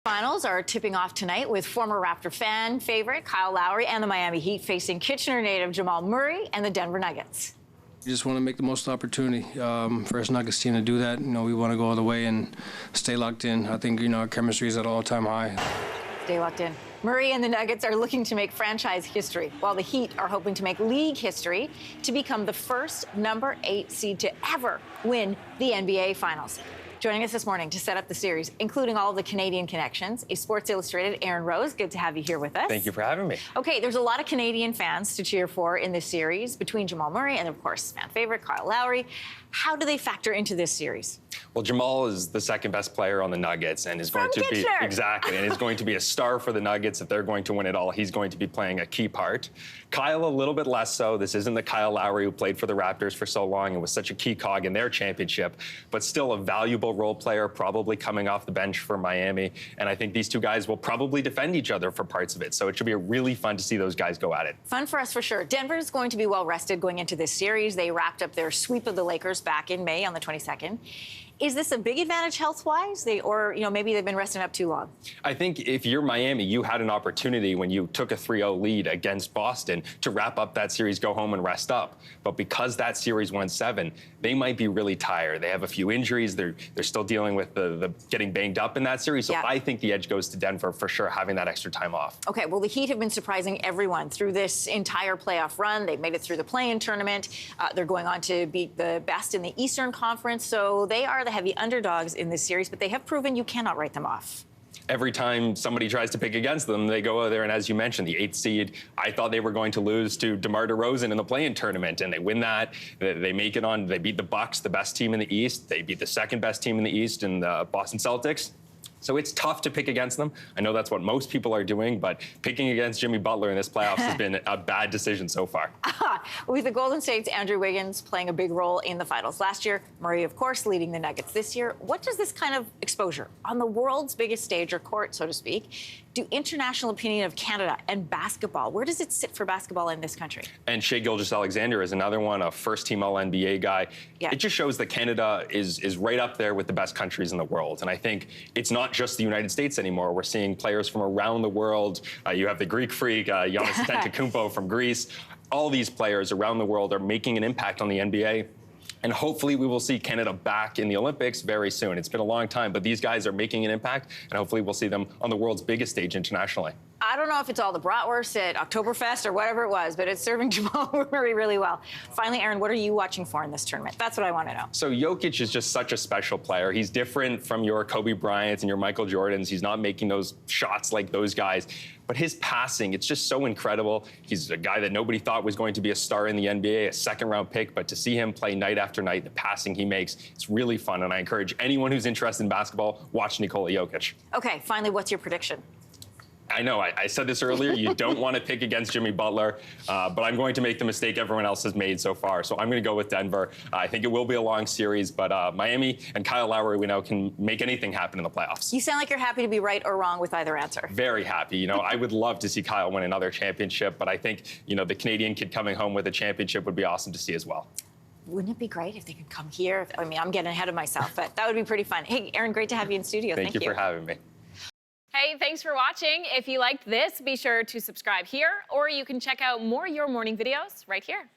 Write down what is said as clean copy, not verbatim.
Finals are tipping off tonight with former Raptor fan favorite Kyle Lowry and the Miami Heat facing Kitchener native Jamal Murray and the Denver Nuggets. We just want to make the most opportunity for us Nuggets team to do that. We want to go all the way and stay locked in. I think, our chemistry is at an all-time high. Stay locked in. Murray and the Nuggets are looking to make franchise history, while the Heat are hoping to make league history to become the first number 8 seed to ever win the NBA Finals. Joining us this morning to set up the series, including all of the Canadian connections, is Sports Illustrated Aaron Rose. Good to have you here with us. Thank you for having me. Okay, there's a lot of Canadian fans to cheer for in this series between Jamal Murray and, of course, fan favorite Kyle Lowry. How do they factor into this series? Well, Jamal is the second best player on the Nuggets and is going to be and is going to be a star for the Nuggets if they're going to win it all. He's going to be playing a key part. Kyle a little bit less so. This isn't the Kyle Lowry who played for the Raptors for so long and was such a key cog in their championship, but still a valuable role player, probably coming off the bench for Miami. And I think these two guys will probably defend each other for parts of it. So it should be really fun to see those guys go at it. Fun for us for sure. Denver's going to be well rested going into this series. They wrapped up their sweep of the Lakers back in May on the 22nd. Is this a big advantage health-wise? Or maybe they've been resting up too long? I think if you're Miami, you had an opportunity when you took a 3-0 lead against Boston to wrap up that series, go home and rest up. But because that series went 7, they might be really tired. They have a few injuries. They're still dealing with the getting banged up in that series. So yeah. I think the edge goes to Denver for sure, having that extra time off. Okay, well, the Heat have been surprising everyone through this entire playoff run. They've made it through the play-in tournament. They're going on to beat the best in the Eastern Conference. So they are the heavy underdogs in this series, but they have proven you cannot write them off. Every time somebody tries to pick against them, they go out there, and as you mentioned, the 8th seed, I thought they were going to lose to DeMar DeRozan in the play-in tournament, and they win that. They make it on. They beat the Bucks, the best team in the East. They beat the second best team in the East, in the Boston Celtics. So it's tough to pick against them. I know that's what most people are doing, but picking against Jimmy Butler in this playoffs has been a bad decision so far. With the Golden State's Andrew Wiggins playing a big role in the finals last year, Murray, of course, leading the Nuggets this year. What does this kind of exposure on the world's biggest stage or court, so to speak, do international opinion of Canada and basketball? Where does it sit for basketball in this country? And Shai Gilgeous-Alexander is another one, a first-team All-NBA guy. Yeah. It just shows that Canada is right up there with the best countries in the world. And I think it's not just the United States anymore. We're seeing players from around the world. You have the Greek freak, Giannis Antetokounmpo from Greece. All these players around the world are making an impact on the NBA. And hopefully we will see Canada back in the Olympics very soon. It's been a long time, but these guys are making an impact, and hopefully we'll see them on the world's biggest stage internationally. I don't know if it's all the bratwurst at Oktoberfest or whatever it was, but it's serving Jamal Murray really well. Finally, Aaron, what are you watching for in this tournament? That's what I want to know. So Jokic is just such a special player. He's different from your Kobe Bryants and your Michael Jordans. He's not making those shots like those guys. But his passing, it's just so incredible. He's a guy that nobody thought was going to be a star in the NBA, a second-round pick. But to see him play night after night, the passing he makes, it's really fun. And I encourage anyone who's interested in basketball, watch Nikola Jokic. Okay, finally, what's your prediction? I know, I said this earlier, you don't want to pick against Jimmy Butler, but I'm going to make the mistake everyone else has made so far. So I'm going to go with Denver. I think it will be a long series, but Miami and Kyle Lowry, we know, can make anything happen in the playoffs. You sound like you're happy to be right or wrong with either answer. Very happy. I would love to see Kyle win another championship, but I think, the Canadian kid coming home with a championship would be awesome to see as well. Wouldn't it be great if they could come here? I mean, I'm getting ahead of myself, but that would be pretty fun. Hey, Aaron, great to have you in studio. Thank you for having me. Hey, thanks for watching. If you liked this, be sure to subscribe here, or you can check out more Your Morning videos right here.